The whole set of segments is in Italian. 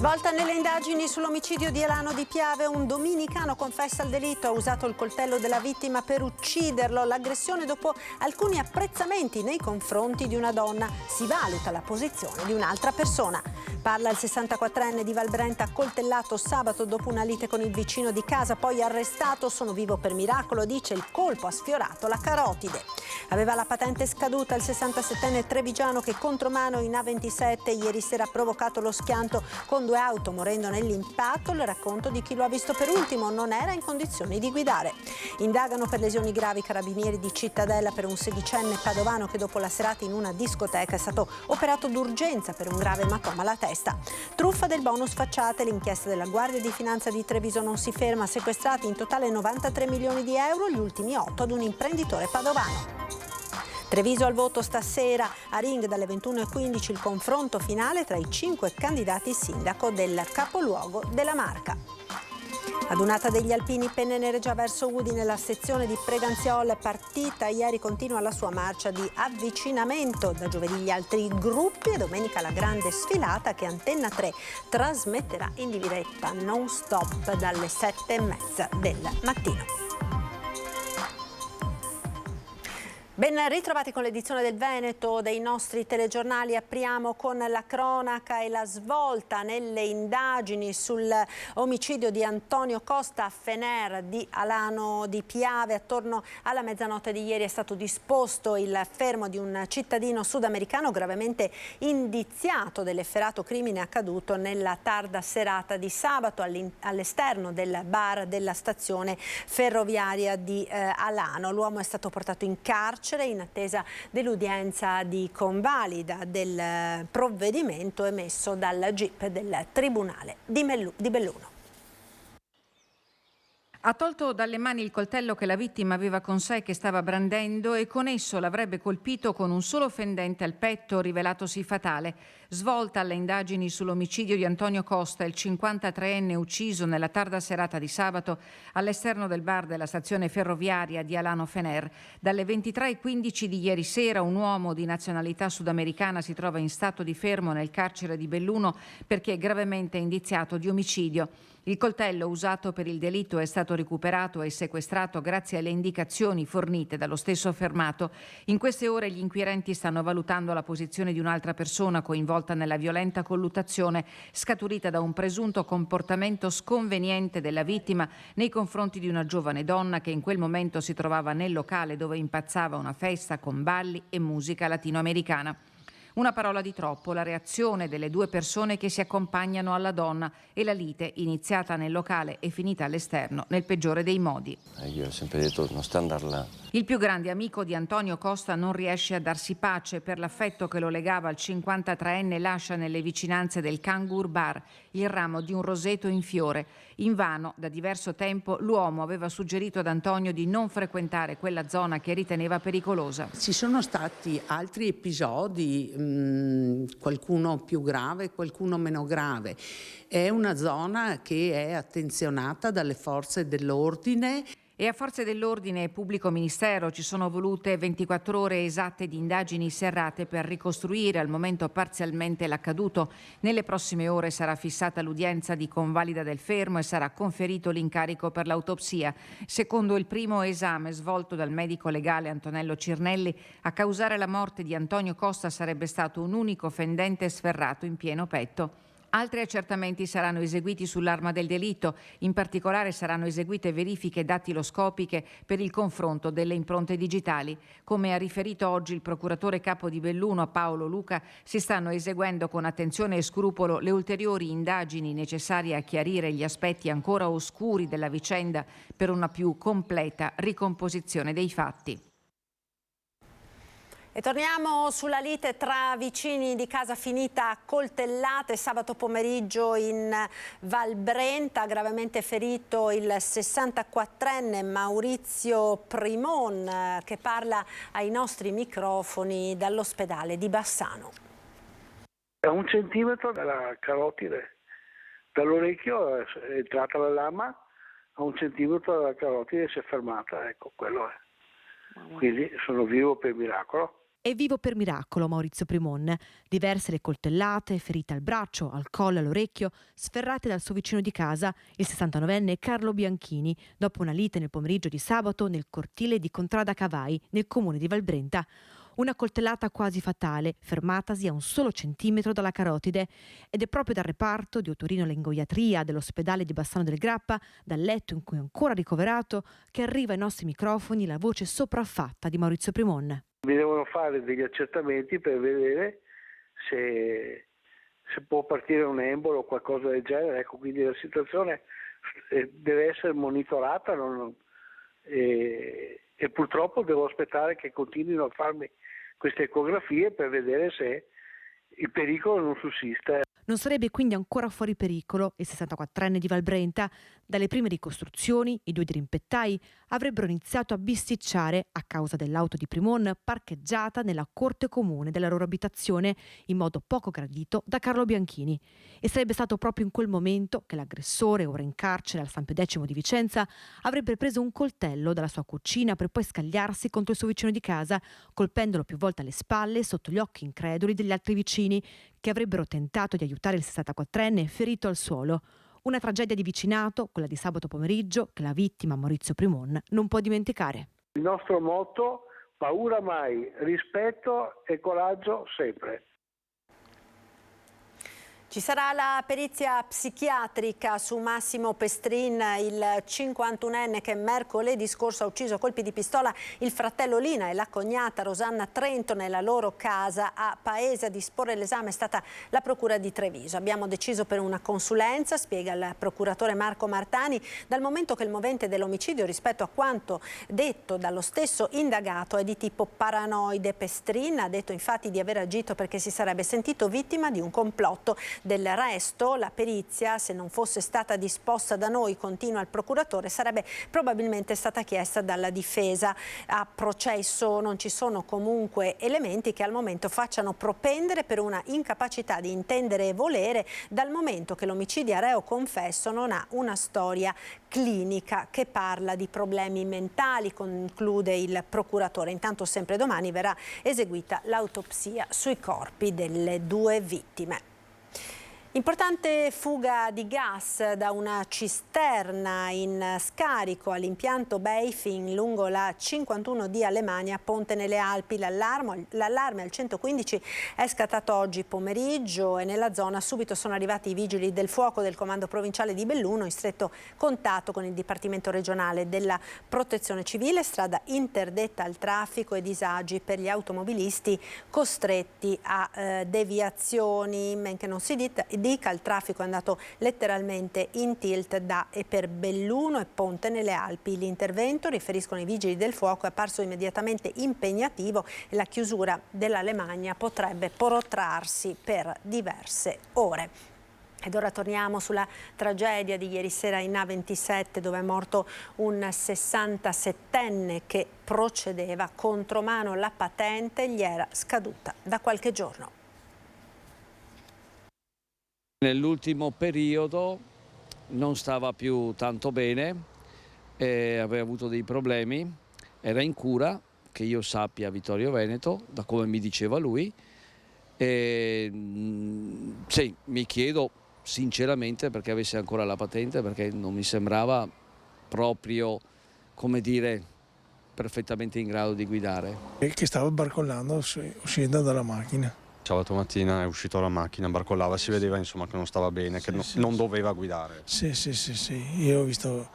Svolta nelle indagini sull'omicidio di Alano di Piave, un dominicano confessa il delitto, ha usato il coltello della vittima per ucciderlo. L'aggressione dopo alcuni apprezzamenti nei confronti di una donna. Si valuta la posizione di un'altra persona. Parla il 64enne di Valbrenta, accoltellato sabato dopo una lite con il vicino di casa, poi arrestato. Sono vivo per miracolo, dice, il colpo ha sfiorato la carotide. Aveva la patente scaduta il 67enne trevigiano che contromano in A27 ieri sera ha provocato lo schianto con 2 auto, morendo nell'impatto. Il racconto di chi lo ha visto per ultimo: non era in condizioni di guidare. Indagano per lesioni gravi i carabinieri di Cittadella per un 16enne padovano che dopo la serata in una discoteca è stato operato d'urgenza per un grave ematoma alla testa. Truffa del bonus facciate, l'inchiesta della Guardia di Finanza di Treviso non si ferma, sequestrati in totale 93 milioni di euro, gli ultimi 8 ad un imprenditore padovano. Treviso al voto stasera, a Ring dalle 21:15 il confronto finale tra i 5 candidati sindaco del capoluogo della Marca. Adunata degli alpini Pennenereggia verso Udine, la sezione di Preganziol è partita ieri, continua la sua marcia di avvicinamento. Da giovedì gli altri gruppi e domenica la grande sfilata che Antenna 3 trasmetterà in diretta non stop dalle 7:30 del mattino. Ben ritrovati con l'edizione del Veneto dei nostri telegiornali. Apriamo con la cronaca e la svolta nelle indagini sull'omicidio di Antonio Costa a Fener di Alano di Piave. Attorno alla mezzanotte di ieri è stato disposto il fermo di un cittadino sudamericano gravemente indiziato dell'efferato crimine accaduto nella tarda serata di sabato all'esterno del bar della stazione ferroviaria di Alano. L'uomo è stato portato in carcere in attesa dell'udienza di convalida del provvedimento emesso dal GIP del Tribunale di Belluno. Ha tolto dalle mani il coltello che la vittima aveva con sé e che stava brandendo e con esso l'avrebbe colpito con un solo fendente al petto rivelatosi fatale. Svolta alle indagini sull'omicidio di Antonio Costa, il 53enne ucciso nella tarda serata di sabato all'esterno del bar della stazione ferroviaria di Alano Fener. Dalle 23:15 di ieri sera un uomo di nazionalità sudamericana si trova in stato di fermo nel carcere di Belluno perché è gravemente indiziato di omicidio. Il coltello usato per il delitto è stato recuperato e sequestrato grazie alle indicazioni fornite dallo stesso fermato. In queste ore gli inquirenti stanno valutando la posizione di un'altra persona coinvolta nella violenta colluttazione scaturita da un presunto comportamento sconveniente della vittima nei confronti di una giovane donna che in quel momento si trovava nel locale dove impazzava una festa con balli e musica latinoamericana. Una parola di troppo, la reazione delle 2 persone che si accompagnano alla donna e la lite iniziata nel locale e finita all'esterno nel peggiore dei modi. Io ho sempre detto non sta andare là. Il più grande amico di Antonio Costa non riesce a darsi pace per l'affetto che lo legava al 53enne, lascia nelle vicinanze del Kangur Bar il ramo di un roseto in fiore. Invano, da diverso tempo, l'uomo aveva suggerito ad Antonio di non frequentare quella zona che riteneva pericolosa. Ci sono stati altri episodi, qualcuno più grave, qualcuno meno grave. È una zona che è attenzionata dalle forze dell'ordine. E a forze dell'ordine e pubblico ministero ci sono volute 24 ore esatte di indagini serrate per ricostruire al momento parzialmente l'accaduto. Nelle prossime ore sarà fissata l'udienza di convalida del fermo e sarà conferito l'incarico per l'autopsia. Secondo il primo esame svolto dal medico legale Antonello Cirnelli, a causare la morte di Antonio Costa sarebbe stato un unico fendente sferrato in pieno petto. Altri accertamenti saranno eseguiti sull'arma del delitto, in particolare saranno eseguite verifiche dattiloscopiche per il confronto delle impronte digitali. Come ha riferito oggi il procuratore capo di Belluno Paolo Luca, si stanno eseguendo con attenzione e scrupolo le ulteriori indagini necessarie a chiarire gli aspetti ancora oscuri della vicenda per una più completa ricomposizione dei fatti. E torniamo sulla lite tra vicini di casa finita a coltellate sabato pomeriggio in Valbrenta, gravemente ferito il 64enne Maurizio Primon che parla ai nostri microfoni dall'ospedale di Bassano. A 1 centimetro dalla carotide, dall'orecchio è entrata la lama, a 1 centimetro dalla carotide si è fermata, ecco quello è. Quindi sono vivo per miracolo. È vivo per miracolo Maurizio Primon. Diverse le coltellate, ferite al braccio, al collo e all'orecchio, sferrate dal suo vicino di casa, il 69enne Carlo Bianchini, dopo una lite nel pomeriggio di sabato nel cortile di Contrada Cavai, nel comune di Valbrenta. Una coltellata quasi fatale, fermatasi a un solo centimetro dalla carotide. Ed è proprio dal reparto di otorinolaringoiatria dell'ospedale di Bassano del Grappa, dal letto in cui è ancora ricoverato, che arriva ai nostri microfoni la voce sopraffatta di Maurizio Primon. Mi devono fare degli accertamenti per vedere se può partire un embolo o qualcosa del genere. Ecco, quindi la situazione deve essere monitorata e purtroppo devo aspettare che continuino a farmi queste ecografie per vedere se il pericolo non sussiste. Non sarebbe quindi ancora fuori pericolo il 64enne di Valbrenta. Dalle prime ricostruzioni, i due dirimpettai avrebbero iniziato a bisticciare a causa dell'auto di Primon parcheggiata nella corte comune della loro abitazione in modo poco gradito da Carlo Bianchini. E sarebbe stato proprio in quel momento che l'aggressore, ora in carcere al San Pio X di Vicenza, avrebbe preso un coltello dalla sua cucina per poi scagliarsi contro il suo vicino di casa, colpendolo più volte alle spalle e sotto gli occhi increduli degli altri vicini, che avrebbero tentato di aiutare il 64enne ferito al suolo. Una tragedia di vicinato, quella di sabato pomeriggio, che la vittima, Maurizio Primon, non può dimenticare. Il nostro motto: paura mai, rispetto e coraggio sempre. Ci sarà la perizia psichiatrica su Massimo Pestrin, il 51enne che mercoledì scorso ha ucciso a colpi di pistola il fratello Lina e la cognata Rosanna Trento nella loro casa a Paese. A disporre l'esame è stata la Procura di Treviso. Abbiamo deciso per una consulenza, spiega il procuratore Marco Martani, dal momento che il movente dell'omicidio, rispetto a quanto detto dallo stesso indagato, è di tipo paranoide. Pestrin ha detto infatti di aver agito perché si sarebbe sentito vittima di un complotto. Del resto, la perizia, se non fosse stata disposta da noi, continua il procuratore, sarebbe probabilmente stata chiesta dalla difesa. A processo non ci sono comunque elementi che al momento facciano propendere per una incapacità di intendere e volere, dal momento che l'omicidio reo confesso non ha una storia clinica che parla di problemi mentali, conclude il procuratore. Intanto sempre domani verrà eseguita l'autopsia sui corpi delle due vittime. Importante fuga di gas da una cisterna in scarico all'impianto Beifing lungo la 51D Alemania, Ponte nelle Alpi. L'allarme al 115 è scattato oggi pomeriggio e nella zona subito sono arrivati i vigili del fuoco del comando provinciale di Belluno in stretto contatto con il Dipartimento regionale della Protezione Civile. Strada interdetta al traffico e disagi per gli automobilisti costretti a deviazioni. Men che non si dica, il traffico è andato letteralmente in tilt da e per Belluno e Ponte nelle Alpi. L'intervento, riferiscono i vigili del fuoco, è apparso immediatamente impegnativo e la chiusura dell'Alemagna potrebbe protrarsi per diverse ore. Ed ora torniamo sulla tragedia di ieri sera in A27, dove è morto un 67enne che procedeva contromano. La patente gli era scaduta da qualche giorno. Nell'ultimo periodo non stava più tanto bene, aveva avuto dei problemi, era in cura, che io sappia, a Vittorio Veneto, da come mi diceva lui. Sì, mi chiedo sinceramente perché avesse ancora la patente, perché non mi sembrava proprio, come dire, perfettamente in grado di guidare. Che stava barcollando uscendo dalla macchina. Sabato mattina è uscito dalla macchina, barcollava, si vedeva insomma che non stava bene, che non doveva guidare. Sì, io ho visto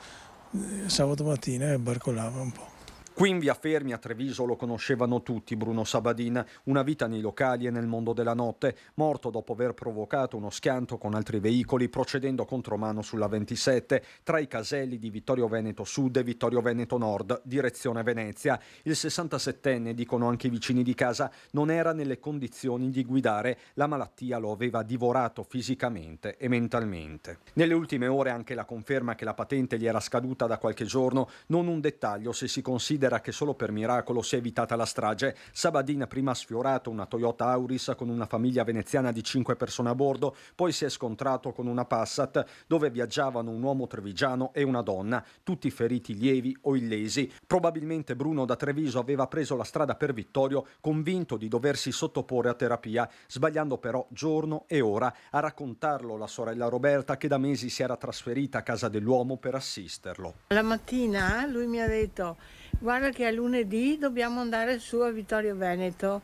sabato mattina e barcollava un po'. Qui in via Fermi a Treviso lo conoscevano tutti Bruno Sabadin, una vita nei locali e nel mondo della notte, morto dopo aver provocato uno schianto con altri veicoli procedendo contromano sulla 27 tra i caselli di Vittorio Veneto Sud e Vittorio Veneto Nord, direzione Venezia. Il 67enne, dicono anche i vicini di casa, non era nelle condizioni di guidare, la malattia lo aveva divorato fisicamente e mentalmente. Nelle ultime ore anche la conferma che la patente gli era scaduta da qualche giorno, non un dettaglio se si considera considera che solo per miracolo si è evitata la strage. Sabadin prima ha sfiorato una Toyota Auris con una famiglia veneziana di 5 persone a bordo, poi si è scontrato con una Passat dove viaggiavano un uomo trevigiano e una donna, tutti feriti lievi o illesi. Probabilmente Bruno da Treviso aveva preso la strada per Vittorio, convinto di doversi sottoporre a terapia, sbagliando però giorno e ora. A raccontarlo la sorella Roberta, che da mesi si era trasferita a casa dell'uomo per assisterlo. La mattina lui mi ha detto: guarda che a lunedì dobbiamo andare su a Vittorio Veneto,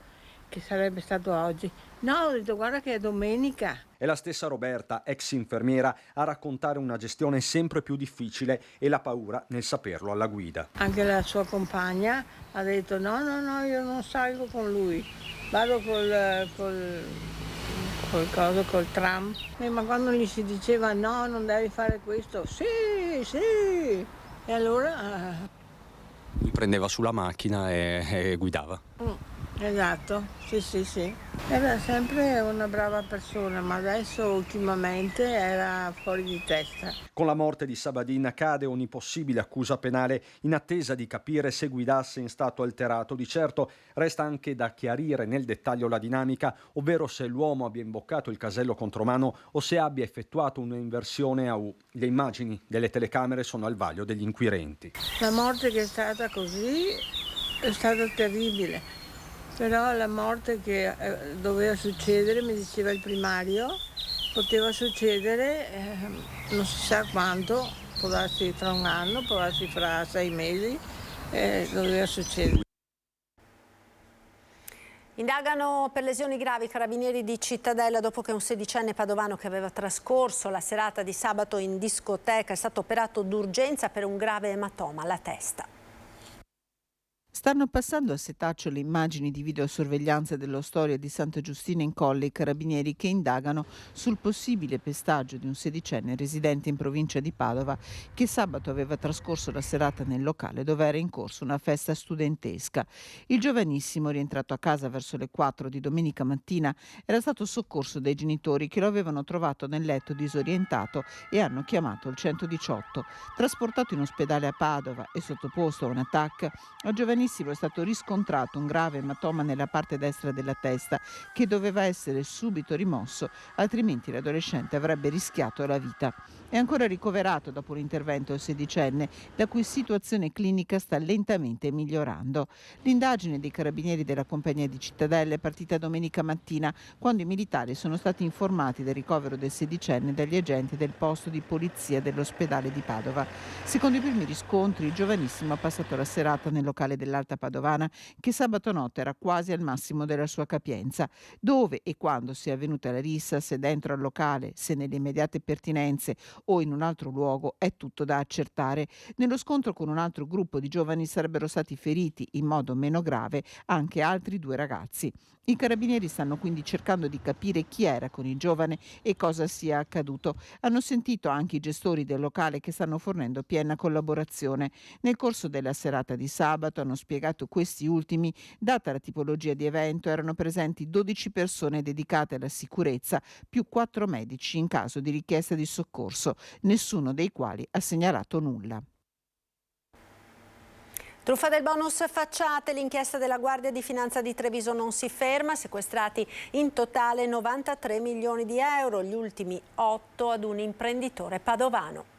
che sarebbe stato oggi. No, ho detto guarda che è domenica. È la stessa Roberta, ex infermiera, a raccontare una gestione sempre più difficile e la paura nel saperlo alla guida. Anche la sua compagna ha detto no, io non salgo con lui, vado col tram. Ma quando gli si diceva no, non devi fare questo, sì, e allora... Lui prendeva sulla macchina e guidava. Esatto, sì. Era sempre una brava persona, ma adesso ultimamente era fuori di testa. Con la morte di Sabadin cade ogni possibile accusa penale in attesa di capire se guidasse in stato alterato. Di certo resta anche da chiarire nel dettaglio la dinamica, ovvero se l'uomo abbia imboccato il casello contromano o se abbia effettuato un'inversione a U. Le immagini delle telecamere sono al vaglio degli inquirenti. La morte che è stata così è stata terribile. Però la morte che doveva succedere, mi diceva il primario, poteva succedere non si sa quanto, può darsi tra un anno, può darsi fra 6 mesi, doveva succedere. Indagano per lesioni gravi i carabinieri di Cittadella dopo che un sedicenne padovano che aveva trascorso la serata di sabato in discoteca è stato operato d'urgenza per un grave ematoma alla testa. Stanno passando a setaccio le immagini di videosorveglianza dell'ostoria di Santa Giustina in Colle, i carabinieri che indagano sul possibile pestaggio di un sedicenne residente in provincia di Padova che sabato aveva trascorso la serata nel locale dove era in corso una festa studentesca. Il giovanissimo, rientrato a casa verso le 4 di domenica mattina, era stato soccorso dai genitori che lo avevano trovato nel letto disorientato e hanno chiamato il 118. Trasportato in ospedale a Padova e sottoposto a un TAC, al giovanissimo è stato riscontrato un grave ematoma nella parte destra della testa che doveva essere subito rimosso, altrimenti l'adolescente avrebbe rischiato la vita. È ancora ricoverato dopo un intervento il sedicenne, la cui situazione clinica sta lentamente migliorando. L'indagine dei carabinieri della compagnia di Cittadella è partita domenica mattina, quando i militari sono stati informati del ricovero del sedicenne dagli agenti del posto di polizia dell'ospedale di Padova. Secondo i primi riscontri, il giovanissimo ha passato la serata nel locale dell'Alta Padovana, che sabato notte era quasi al massimo della sua capienza. Dove e quando sia avvenuta la rissa, se dentro al locale, se nelle immediate pertinenze o in un altro luogo, è tutto da accertare. Nello scontro con un altro gruppo di giovani sarebbero stati feriti in modo meno grave anche altri 2 ragazzi. I carabinieri stanno quindi cercando di capire chi era con il giovane e cosa sia accaduto. Hanno sentito anche i gestori del locale che stanno fornendo piena collaborazione. Nel corso della serata di sabato hanno spiegato questi ultimi, data la tipologia di evento, erano presenti 12 persone dedicate alla sicurezza più 4 medici in caso di richiesta di soccorso, nessuno dei quali ha segnalato nulla. Truffa del bonus facciate, l'inchiesta della Guardia di Finanza di Treviso non si ferma, sequestrati in totale 93 milioni di euro, gli ultimi 8 ad un imprenditore padovano.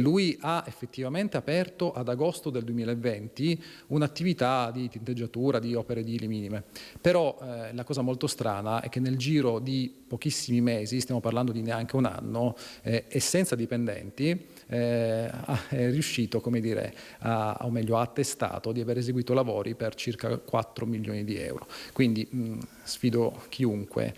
Lui ha effettivamente aperto ad agosto del 2020 un'attività di tinteggiatura di opere edili minime, però la cosa molto strana è che nel giro di pochissimi mesi, stiamo parlando di neanche un anno, e senza dipendenti, è riuscito, come dire, o meglio ha attestato di aver eseguito lavori per circa 4 milioni di euro. Quindi sfido chiunque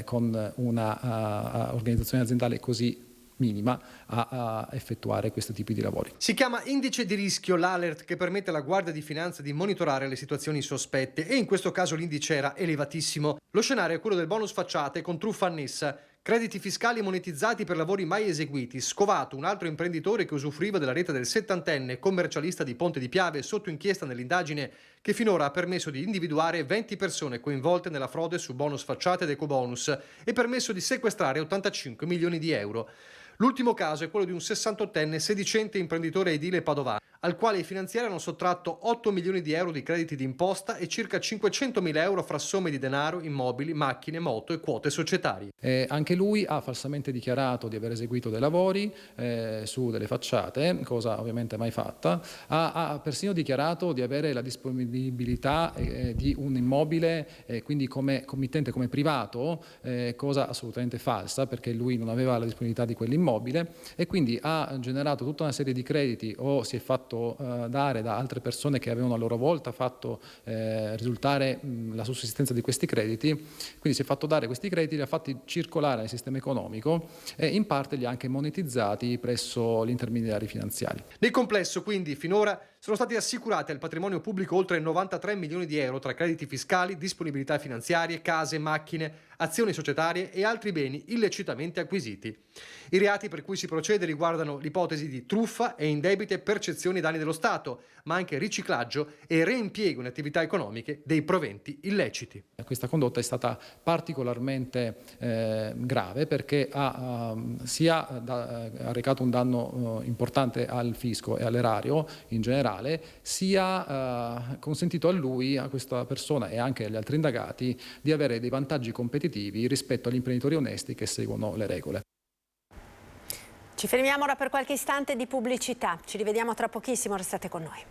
con una organizzazione aziendale così minima a effettuare questi tipi di lavori. Si chiama indice di rischio l'alert che permette alla Guardia di Finanza di monitorare le situazioni sospette e in questo caso l'indice era elevatissimo. Lo scenario è quello del bonus facciate con truffa annessa. Crediti fiscali monetizzati per lavori mai eseguiti, scovato un altro imprenditore che usufruiva della rete del 70enne commercialista di Ponte di Piave sotto inchiesta nell'indagine che finora ha permesso di individuare 20 persone coinvolte nella frode su bonus facciate ed ecobonus e permesso di sequestrare 85 milioni di euro. L'ultimo caso è quello di un 68enne sedicente imprenditore edile padovano. al quale i finanziari hanno sottratto 8 milioni di euro di crediti d'imposta e circa 500.000 euro fra somme di denaro, immobili, macchine, moto e quote societarie. Anche lui ha falsamente dichiarato di aver eseguito dei lavori su delle facciate, cosa ovviamente mai fatta. Ha persino dichiarato di avere la disponibilità di un immobile, quindi come committente, come privato, cosa assolutamente falsa, perché lui non aveva la disponibilità di quell'immobile, e quindi ha generato tutta una serie di crediti o si è fatto dare da altre persone che avevano a loro volta fatto risultare la sussistenza di questi crediti. Quindi si è fatto dare questi crediti, li ha fatti circolare nel sistema economico e in parte li ha anche monetizzati presso gli intermediari finanziari. Nel complesso, quindi, finora sono stati assicurati al patrimonio pubblico oltre 93 milioni di euro tra crediti fiscali, disponibilità finanziarie, case, macchine, azioni societarie e altri beni illecitamente acquisiti. I reati per cui si procede riguardano l'ipotesi di truffa e indebite percezioni danni dello Stato, ma anche riciclaggio e reimpiego in attività economiche dei proventi illeciti. Questa condotta è stata particolarmente grave perché ha recato un danno importante al fisco e all'erario in generale, sia consentito a lui, a questa persona e anche agli altri indagati di avere dei vantaggi competitivi rispetto agli imprenditori onesti che seguono le regole. Ci fermiamo ora per qualche istante di pubblicità. Ci rivediamo tra pochissimo, restate con noi.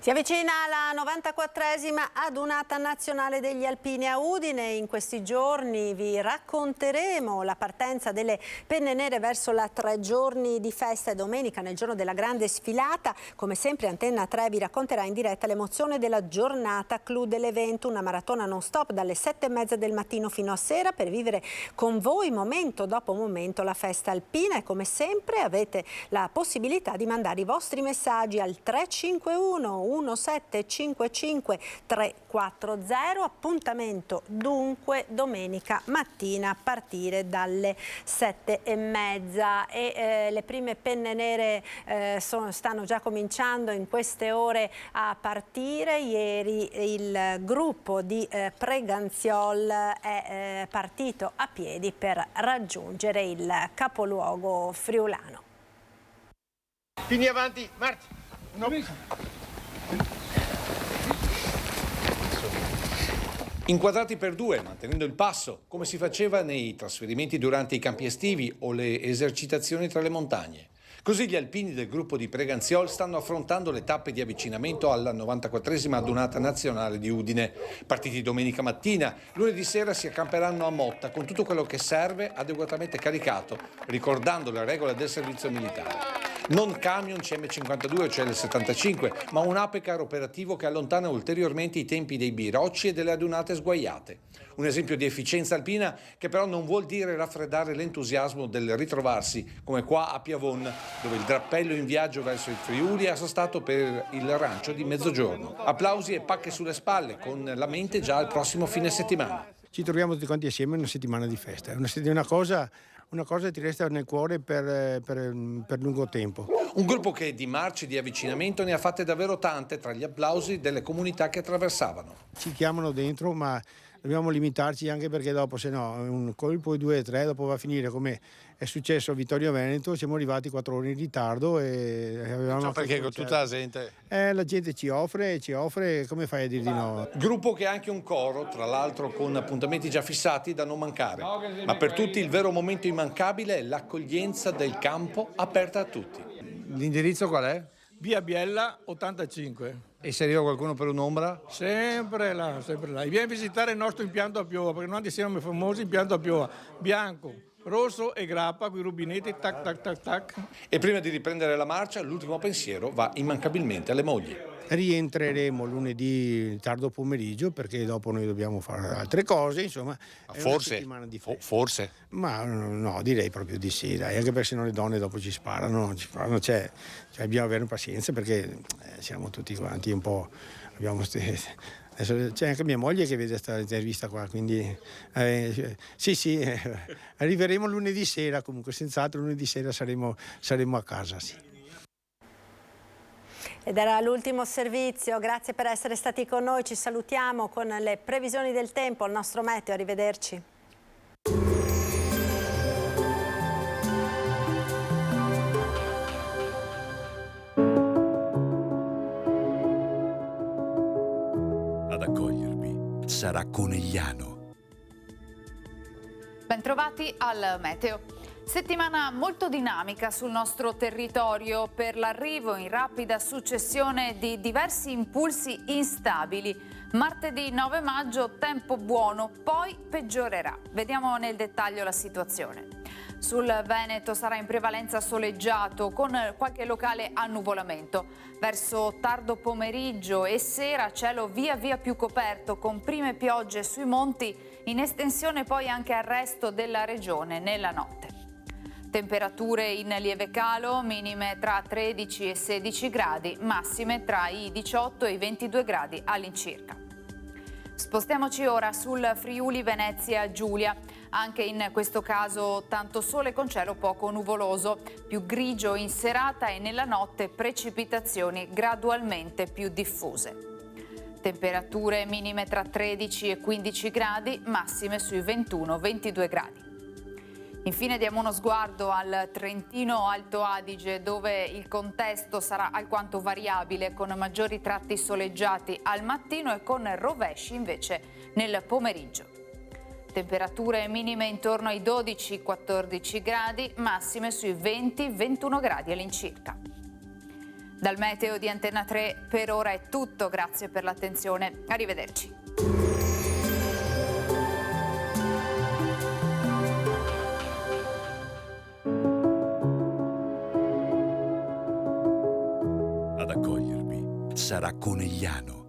Si avvicina la 94esima adunata nazionale degli alpini a Udine. In questi giorni vi racconteremo la partenza delle penne nere verso la 3 giorni di festa e domenica, nel giorno della grande sfilata. Come sempre Antenna 3 vi racconterà in diretta l'emozione della giornata clou dell'evento, una maratona non stop dalle 7:30 del mattino fino a sera per vivere con voi momento dopo momento la festa alpina, e come sempre avete la possibilità di mandare i vostri messaggi al 351 1755 340. Appuntamento dunque domenica mattina a partire dalle 7:30 e le prime penne nere stanno già cominciando in queste ore a partire. Ieri il gruppo di Preganziol è partito a piedi per raggiungere il capoluogo friulano. Vieni avanti, Marti. No. Inquadrati per due, mantenendo il passo, come si faceva nei trasferimenti durante i campi estivi o le esercitazioni tra le montagne. Così gli alpini del gruppo di Preganziol stanno affrontando le tappe di avvicinamento alla 94esima adunata nazionale di Udine. Partiti domenica mattina, lunedì sera si accamperanno a Motta con tutto quello che serve adeguatamente caricato, ricordando le regole del servizio militare. Non camion CM52 o CL75, ma un apecar operativo che allontana ulteriormente i tempi dei birocci e delle adunate sguaiate. Un esempio di efficienza alpina che però non vuol dire raffreddare l'entusiasmo del ritrovarsi, come qua a Piavon, dove il drappello in viaggio verso il Friuli è assostato per il rancio di mezzogiorno. Applausi e pacche sulle spalle, con la mente già al prossimo fine settimana. Ci troviamo tutti quanti assieme in una settimana di festa. Una cosa ti resta nel cuore per lungo tempo. Un gruppo che di marce di avvicinamento ne ha fatte davvero tante tra gli applausi delle comunità che attraversavano. Ci chiamano dentro, ma dobbiamo limitarci, anche perché dopo, se no, un colpo, 2 o 3, dopo va a finire come è successo a Vittorio Veneto. Siamo arrivati 4 ore in ritardo e avevamo... Perché con tutta la gente... La gente ci offre, come fai a dir di no? Gruppo che ha anche un coro, tra l'altro con appuntamenti già fissati da non mancare. Ma per tutti il vero momento immancabile è l'accoglienza del campo aperta a tutti. L'indirizzo qual è? Via Biella 85. E se arriva qualcuno per un'ombra? Sempre là. E vieni a visitare il nostro impianto a Piova, perché noi siamo i famosi impianto a Piova. Bianco, rosso e grappa, con i rubinetti, tac, tac, tac, tac. E prima di riprendere la marcia, l'ultimo pensiero va immancabilmente alle mogli. Rientreremo lunedì tardo pomeriggio, perché dopo noi dobbiamo fare altre cose, insomma. Forse. Ma no, direi proprio di sì, dai, anche perché sennò le donne dopo ci sparano, cioè dobbiamo avere pazienza, perché siamo tutti quanti un po', adesso c'è anche mia moglie che vede questa intervista qua, quindi sì, arriveremo lunedì sera, comunque senz'altro lunedì sera saremo a casa, sì. Ed era l'ultimo servizio, grazie per essere stati con noi, ci salutiamo con le previsioni del tempo, il nostro meteo, arrivederci. sarà Conegliano. Bentrovati al Meteo. Settimana molto dinamica sul nostro territorio per l'arrivo in rapida successione di diversi impulsi instabili. Martedì 9 maggio tempo buono, poi peggiorerà. Vediamo nel dettaglio la situazione. Sul Veneto sarà in prevalenza soleggiato con qualche locale annuvolamento. Verso tardo pomeriggio e sera cielo via via più coperto con prime piogge sui monti, in estensione poi anche al resto della regione nella notte. Temperature in lieve calo, minime tra 13 e 16 gradi, massime tra i 18 e i 22 gradi all'incirca. Spostiamoci ora sul Friuli Venezia Giulia. Anche in questo caso tanto sole con cielo poco nuvoloso, più grigio in serata e nella notte precipitazioni gradualmente più diffuse. Temperature minime tra 13 e 15 gradi, massime sui 21-22 gradi. Infine diamo uno sguardo al Trentino Alto Adige, dove il contesto sarà alquanto variabile, con maggiori tratti soleggiati al mattino e con rovesci invece nel pomeriggio. Temperature minime intorno ai 12-14 gradi, massime sui 20-21 gradi all'incirca. Dal meteo di Antenna 3 per ora è tutto, grazie per l'attenzione, arrivederci. Ad accogliervi sarà Conegliano.